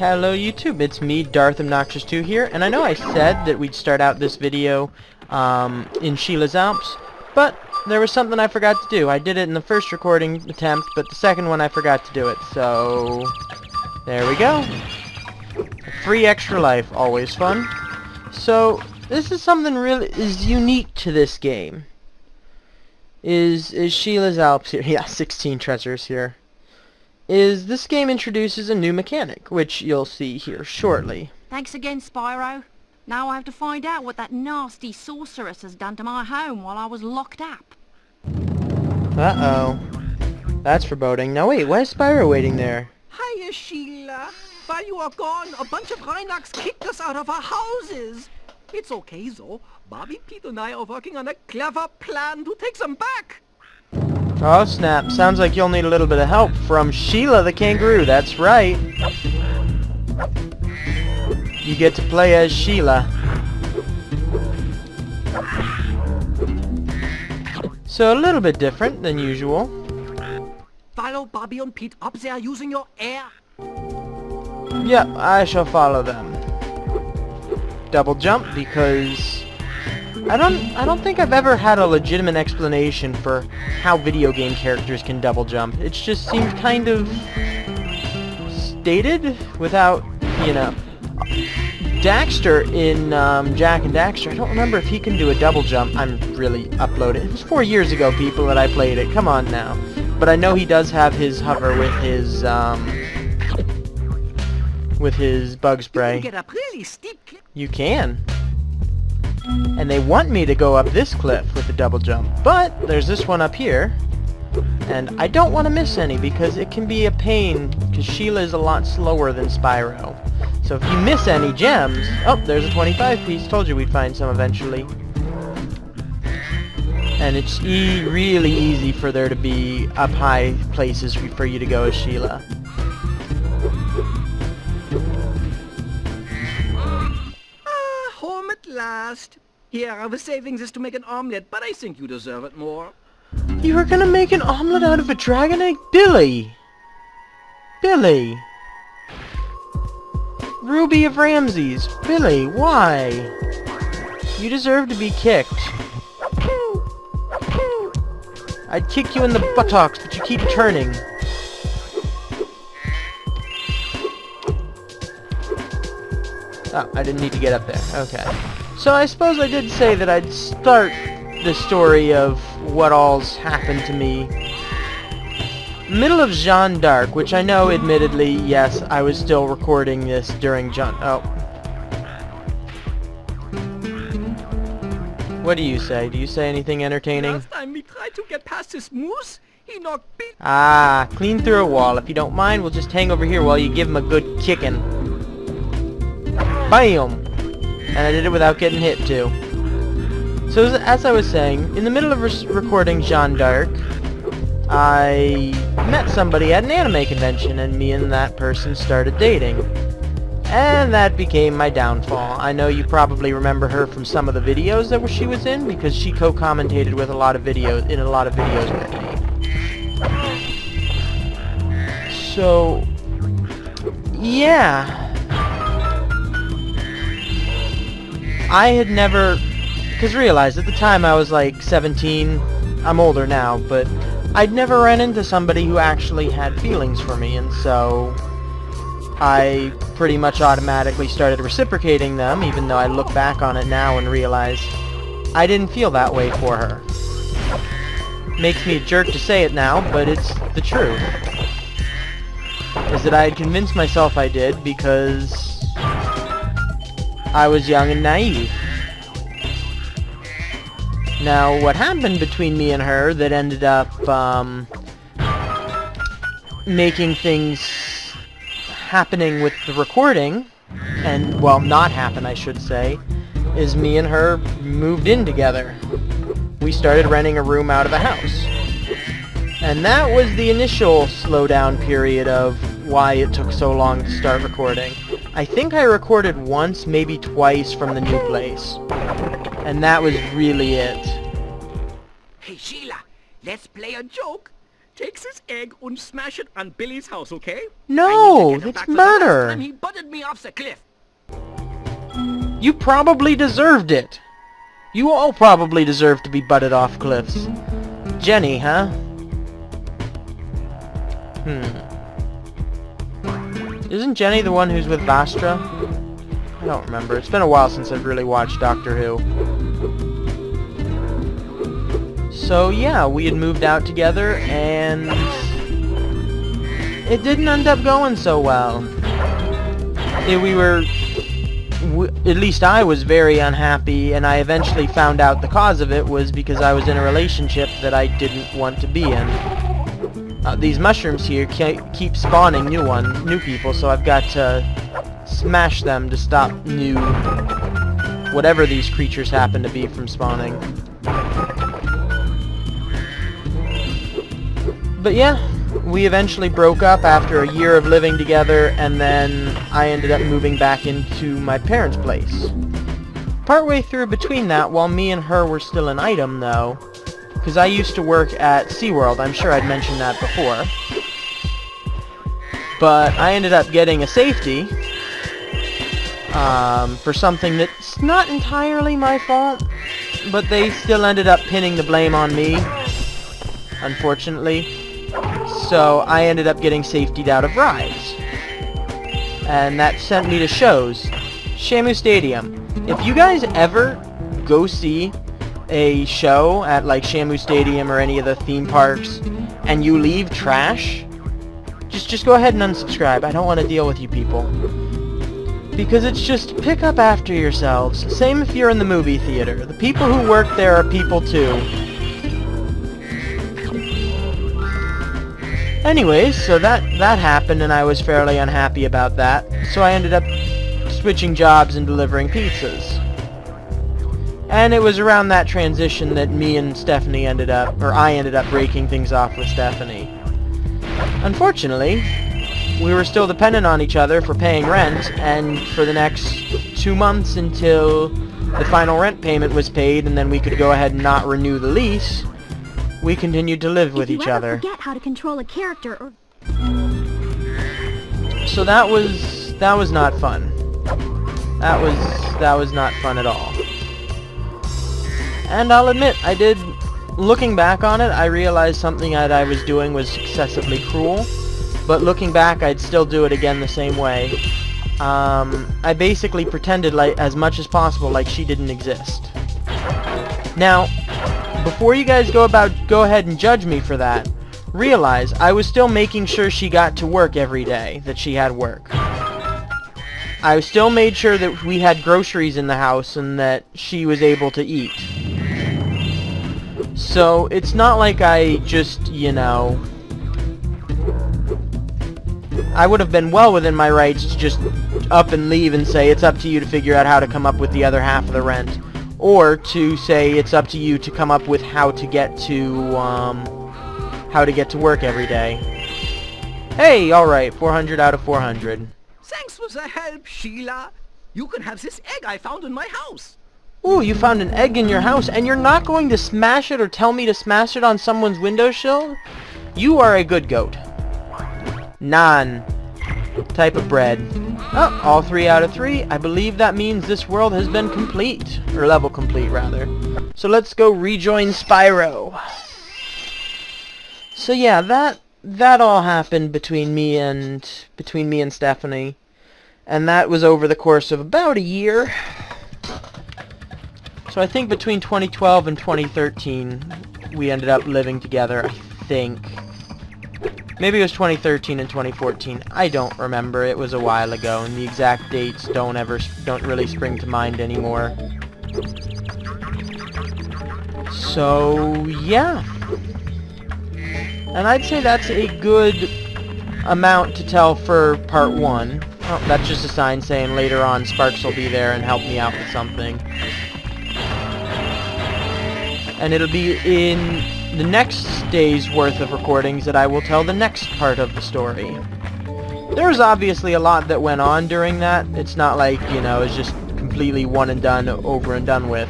Hello YouTube, it's me, Darth Obnoxious2 here, and I know I said that we'd start out this video in Sheila's Alps, but there was something I forgot to do. I did it in the first recording attempt, but the second one I forgot to do it, so there we go. Free extra life, always fun. So this is something really is unique to this game. Is Sheila's Alps here? Yeah, 16 treasures here. This game introduces a new mechanic, which you'll see here shortly. Thanks again, Spyro. Now I have to find out what that nasty sorceress has done to my home while I was locked up. Uh-oh. That's foreboding. Now wait, why is Spyro waiting there? Hiya, Sheila. While you are gone, a bunch of Reinachs kicked us out of our houses. It's okay, though. Bobby, Pete, and I are working on a clever plan to take them back. Oh snap, sounds like you'll need a little bit of help from Sheila the kangaroo, that's right. You get to play as Sheila. So a little bit different than usual. Follow Bobby and Pete up there using your air. Yep, I shall follow them. Double jump because I don't think I've ever had a legitimate explanation for how video game characters can double jump. It just seemed kind of stated without, you know. Daxter in Jak and Daxter, I don't remember if he can do a double jump. I'm really uploading. It was 4 years ago, people, that I played it. Come on now. But I know he does have his hover with his bug spray. You can get up really steep cliff. You can. And they want me to go up this cliff with the double jump, but there's this one up here, and I don't want to miss any because it can be a pain, because Sheila is a lot slower than Spyro. So if you miss any gems... Oh, there's a 25 piece. Told you we'd find some eventually. And it's really easy for there to be up high places for you to go as Sheila. Home at last. Here, I was saving this to make an omelette, but I think you deserve it more. You were gonna make an omelet out of a dragon egg? Billy! Billy! Ruby of Ramses! Billy, why? You deserve to be kicked. I'd kick you in the buttocks, but you keep turning. Oh, I didn't need to get up there. Okay. So I suppose I did say that I'd start the story of what all's happened to me. Middle of Jeanne d'Arc, which I know, admittedly, yes, I was still recording this during Oh. What do you say? Do you say anything entertaining? Last time we tried to get past this moose, he knocked Pete. Ah, clean through a wall. If you don't mind, we'll just hang over here while you give him a good kicking. Bam! And I did it without getting hit, too. So, as I was saying, in the middle of recording Jeanne d'Arc, I met somebody at an anime convention, and me and that person started dating. And that became my downfall. I know you probably remember her from some of the videos that she was in, because she co-commentated with a lot of videos, with me. So, yeah. I had never, because realize at the time I was like 17, I'm older now, but I'd never run into somebody who actually had feelings for me, and so I pretty much automatically started reciprocating them, even though I look back on it now and realize I didn't feel that way for her. Makes me a jerk to say it now, but it's the truth. Is that I had convinced myself I did because I was young and naive. Now, what happened between me and her that ended up making things happening with the recording, and, well, not happen, I should say, is me and her moved in together. We started renting a room out of the house. And that was the initial slowdown period of why it took so long to start recording. I think I recorded once, maybe twice from the new place. And that was really it. Hey, Sheila, let's play a joke. takes his egg and smash it on Billy's house, okay? No, I need to get him that's back for the last murder. time he butted me off the cliff. You probably deserved it. You all probably deserve to be butted off cliffs. Jenny, huh? Isn't Jenny the one who's with Vastra? I don't remember. It's been a while since I've really watched Doctor Who. So yeah, we had moved out together, and it didn't end up going so well. At least I was very unhappy, and I eventually found out the cause of it was because I was in a relationship that I didn't want to be in. These mushrooms here keep spawning new people, so I've got to smash them to stop whatever these creatures happen to be from spawning. But yeah, we eventually broke up after a year of living together, and then I ended up moving back into my parents' place. Partway through between that, while me and her were still an item, though, because I used to work at SeaWorld, I'm sure I'd mentioned that before, but I ended up getting a safety for something that's not entirely my fault, but they still ended up pinning the blame on me, unfortunately. So I ended up getting safetied out of rides. And that sent me to shows. Shamu Stadium. If you guys ever go see a show at like Shamu Stadium or any of the theme parks and you leave trash, just go ahead and unsubscribe. I don't want to deal with you people. Because it's just pick up after yourselves. Same if you're in the movie theater. The people who work there are people too. Anyways, so that happened, and I was fairly unhappy about that, so I ended up switching jobs and delivering pizzas. And it was around that transition that me and Stephanie I ended up breaking things off with Stephanie. Unfortunately, we were still dependent on each other for paying rent, and for the next 2 months until the final rent payment was paid, and then we could go ahead and not renew the lease, we continued to live with each other. Forget how to control a character or... So that was not fun. That was not fun at all. And I'll admit, looking back on it, I realized something that I was doing was excessively cruel, but looking back, I'd still do it again the same way. I basically pretended like as much as possible like she didn't exist. Now, before you guys go ahead and judge me for that, realize I was still making sure she got to work every day, that she had work. I still made sure that we had groceries in the house and that she was able to eat. So it's not like I just, I would have been well within my rights to just up and leave and say it's up to you to figure out how to come up with the other half of the rent. Or to say it's up to you to come up with how to get to work every day. Hey, alright, 400 out of 400. Thanks for the help, Sheila. You can have this egg I found in my house. Ooh, you found an egg in your house, and you're not going to smash it or tell me to smash it on someone's windowsill? You are a good goat. Naan. Type of bread. Oh, all 3 out of 3. I believe that means this world has been complete. Or level complete, rather. So let's go rejoin Spyro. So yeah, that all happened between me and Stephanie. And that was over the course of about a year. So I think between 2012 and 2013, we ended up living together, I think. Maybe it was 2013 and 2014. I don't remember. It was a while ago, and the exact dates don't really spring to mind anymore. So yeah. And I'd say that's a good amount to tell for part 1. Oh, that's just a sign saying later on Sparks will be there and help me out with something. And it'll be in the next day's worth of recordings that I will tell the next part of the story. There's obviously a lot that went on during that. It's not like, it's just completely one and done, over and done with.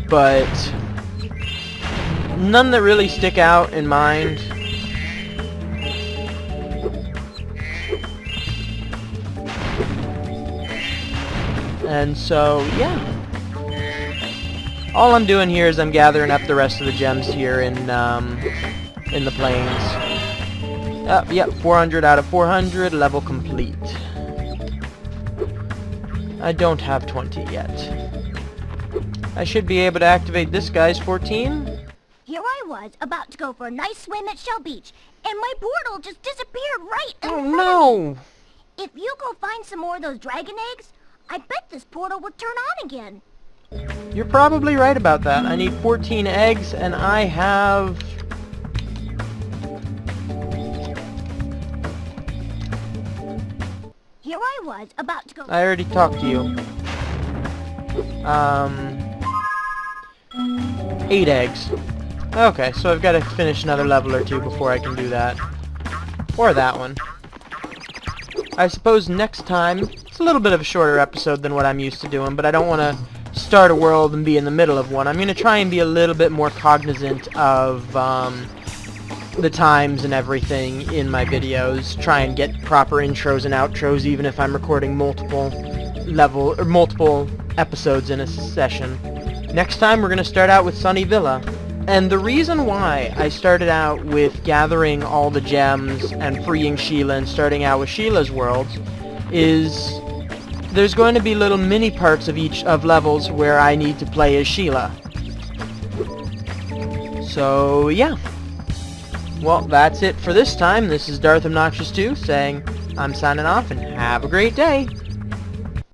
But none that really stick out in mind. And so, yeah. All I'm doing here is I'm gathering up the rest of the gems here in the plains. Yep, 400 out of 400, level complete. I don't have 20 yet. I should be able to activate this guy's 14. Here I was, about to go for a nice swim at Shell Beach, and my portal just disappeared right in front of me. No! If you go find some more of those dragon eggs, I bet this portal will turn on again. You're probably right about that. I need 14 eggs, and I have... Here I was, about to go... I already talked to you. 8 eggs. Okay, so I've got to finish another level or 2 before I can do that. Or that one. I suppose next time, it's a little bit of a shorter episode than what I'm used to doing, but I don't want to start a world and be in the middle of one. I'm going to try and be a little bit more cognizant of the times and everything in my videos. Try and get proper intros and outros even if I'm recording multiple episodes in a session. Next time we're going to start out with Sunny Villa. And the reason why I started out with gathering all the gems and freeing Sheila and starting out with Sheila's worlds is there's going to be little mini parts of each of levels where I need to play as Sheila. So yeah. Well, that's it for this time. This is Darth Obnoxious 2 saying I'm signing off and have a great day.